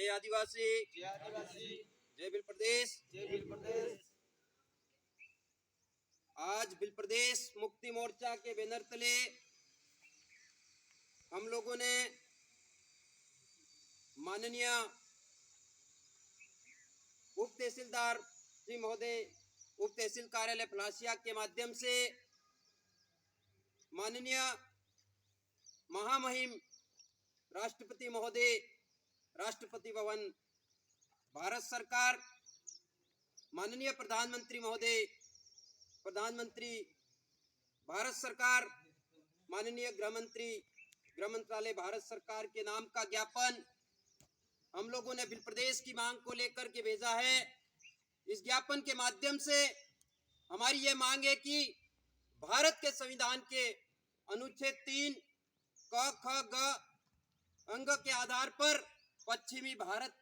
जय आदिवासी, जय आदिवासी, जय भिल प्रदेश। जय भिल प्रदेश। आज भिल प्रदेश मुक्ति मोर्चा के बैनर तले हम लोगों ने माननीय उप तहसीलदार जी महोदय, उप तहसील कार्यालय पलासिया के माध्यम से माननीय महामहिम राष्ट्रपति महोदय, राष्ट्रपति भवन, भारत सरकार, माननीय प्रधानमंत्री महोदय, प्रधानमंत्री भारत सरकार, माननीय गृह मंत्री, गृह मंत्रालय भारत सरकार के नाम का ज्ञापन हम लोगों ने भिल प्रदेश की मांग को लेकर के भेजा है। इस ज्ञापन के माध्यम से हमारी ये मांग है कि भारत के संविधान के अनुच्छेद 3 क ख ग अंग के आधार पर पश्चिमी भारत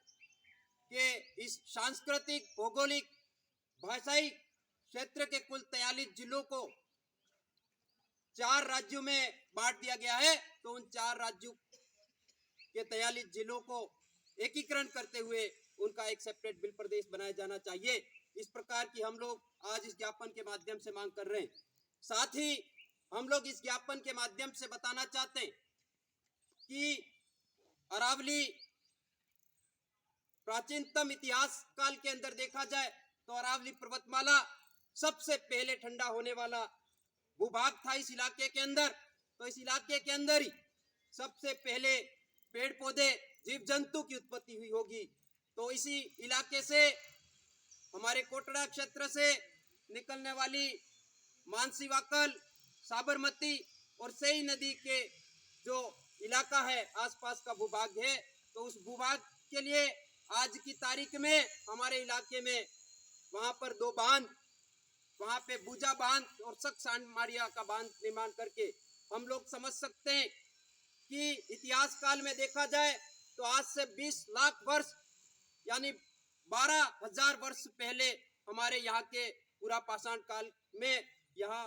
के इस सांस्कृतिक, भौगोलिक, भाषाई क्षेत्र के कुल 43 जिलों को 4 राज्यों में बांट दिया गया है। तो उन 4 राज्यों के 43 जिलों को एकीकरण करते हुए उनका एक सेपरेट भिल प्रदेश बनाया जाना चाहिए। इस प्रकार की हम लोग आज इस ज्ञापन के माध्यम से मांग कर रहे हैं। साथ ही हम लोग इस ज्ञापन के माध्यम से बताना चाहते हैं कि अरावली प्राचीनतम इतिहास काल के अंदर देखा जाए तो अरावली पर्वतमाला सबसे पहले ठंडा होने वाला भूभाग था इस इलाके के अंदर। तो इस इलाके के अंदर ही सबसे पहले पेड़ पौधे, जीव जंतु की उत्पत्ति हुई होगी। तो इसी इलाके से, हमारे कोटड़ा क्षेत्र से निकलने वाली मानसी वाकल, साबरमती और सई नदी के जो इलाका है, आसपास का भूभाग है, तो उस भूभाग के लिए आज की तारीख में हमारे इलाके में वहां पर 2 बांध, वहां पे बूजा बांध और सक्सान मारिया का बांध निर्माण करके हम लोग समझ सकते हैं कि इतिहास काल में देखा जाए तो आज से 20 लाख वर्ष यानी 12,000 वर्ष पहले हमारे यहाँ के पूरा पाषाण काल में यहाँ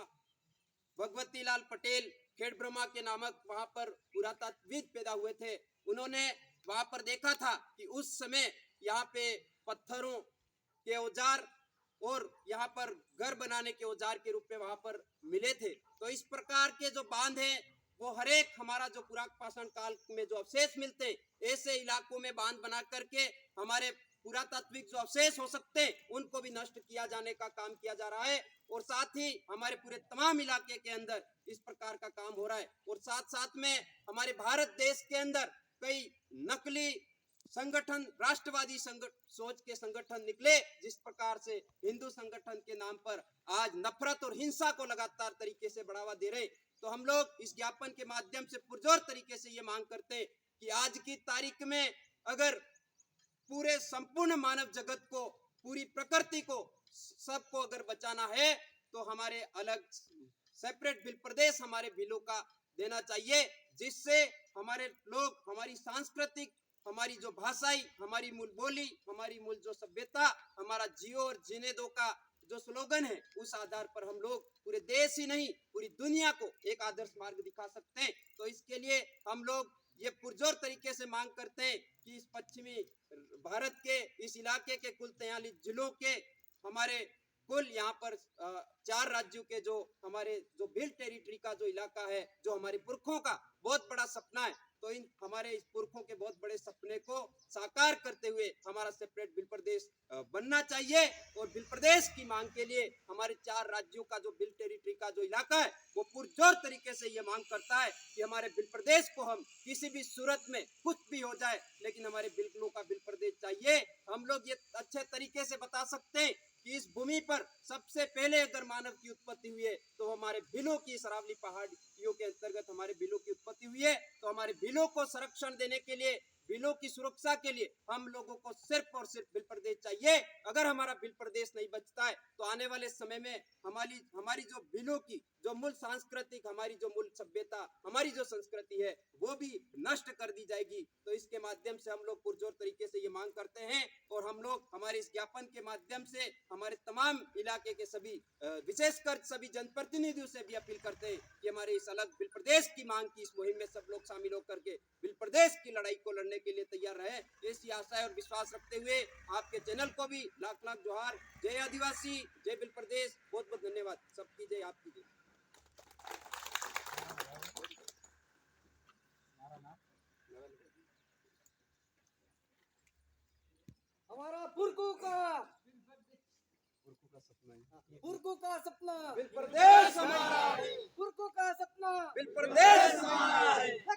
भगवती लाल पटेल खेड़ ब्रह्मा के नामक वहां पर पुरातत्वविद पैदा हुए थे। उन्होंने वहां पर देखा था कि उस समय यहाँ पे पत्थरों के औजार और यहाँ पर घर बनाने के औजार के रूप में वहां पर मिले थे। तो इस प्रकार के जो बांध हैं वो हर एक हमारा जो पुरापाषाण काल में जो अवशेष मिलते हैं, ऐसे इलाकों में बांध बना करके हमारे पुरातात्विक जो अवशेष हो सकते हैं उनको भी नष्ट किया जाने का काम किया जा रहा है। और साथ ही हमारे पूरे तमाम इलाके के अंदर इस प्रकार का काम हो रहा है। और साथ साथ में हमारे भारत देश के अंदर कई नकली संगठन, राष्ट्रवादी सोच के संगठन निकले, जिस प्रकार से हिंदू संगठन के नाम पर आज नफरत और हिंसा को लगातार तरीके से बढ़ावा दे रहे। तो हम लोग इस ज्ञापन के माध्यम से पुरजोर तरीके से ये मांग करते हैं कि आज की तारीख में अगर पूरे संपूर्ण मानव जगत को, पूरी प्रकृति को, सबको अगर बचाना है तो हमारे अलग सेपरेट भिल प्रदेश हमारे भिलों का देना चाहिए, जिससे हमारे लोग, हमारी सांस्कृतिक, हमारी जो भाषाई, हमारी मूल बोली, हमारी मूल जो सभ्यता, हमारा जियो और जीने दो का जो स्लोगन है, उस आधार पर हम लोग पूरे देश ही नहीं पूरी दुनिया को एक आदर्श मार्ग दिखा सकते हैं। तो इसके लिए हम लोग ये पुरजोर तरीके से मांग करते हैं कि इस पश्चिमी भारत के इस इलाके के कुल 43 जिलों के हमारे कुल यहाँ पर 4 राज्यों के जो हमारे जो भिल टेरिटरी का जो इलाका है, जो हमारे पुरखों का बहुत बड़ा सपना है, तो इन हमारे इस पुरखों के बहुत बड़े सपने को साकार करते हुए हमारा सेपरेट भिल प्रदेश बनना चाहिए। और भिल प्रदेश की मांग के लिए हमारे 4 राज्यों का जो भिल टेरिटरी का जो इलाका है वो पुरजोर तरीके से ये मांग करता है कि हमारे भिल प्रदेश को हम किसी भी सूरत में कुछ भी हो जाए, लेकिन हमारे भिलकुलों का भिल प्रदेश चाहिए। हम लोग ये अच्छे तरीके से बता सकते हैं कि इस भूमि पर सबसे पहले अगर मानव की उत्पत्ति हुई है तो हमारे भिलों की, इस अरावली पहाड़ियों के अंतर्गत हमारे भिलों की उत्पत्ति हुई है। तो हमारे भिलों को संरक्षण देने के लिए, भिलों की सुरक्षा के लिए हम लोगों को सिर्फ और सिर्फ भिल प्रदेश चाहिए। अगर हमारा भिल प्रदेश नहीं बचता है तो आने वाले समय में हमारी जो भिलों की जो मूल सांस्कृतिक, हमारी जो मूल सभ्यता, हमारी जो संस्कृति है वो भी नष्ट कर दी जाएगी। तो इसके माध्यम से हम लोग पुरजोर तरीके से ये मांग करते हैं और हम लोग हमारे इस ज्ञापन के माध्यम से हमारे तमाम इलाके के सभी विशेषकर सभी जनप्रतिनिधियों से भी अपील करते हैं कि हमारे इस अलग भिल प्रदेश की मांग की इस मुहिम में सब लोग शामिल होकर के भिल प्रदेश की लड़ाई को लड़ने के लिए तैयार रहे, ऐसी आशा और विश्वास रखते हुए आपके चैनल को भी लाख लाख जोहार। जय आदिवासी, जय बिल प्रदेश। बहुत बहुत धन्यवाद। सबकी जय, आपकी जय। हमारा पुरखों का सपना बिल प्रदेश हमारा, पुरखों का सपना बिल प्रदेश हमारा।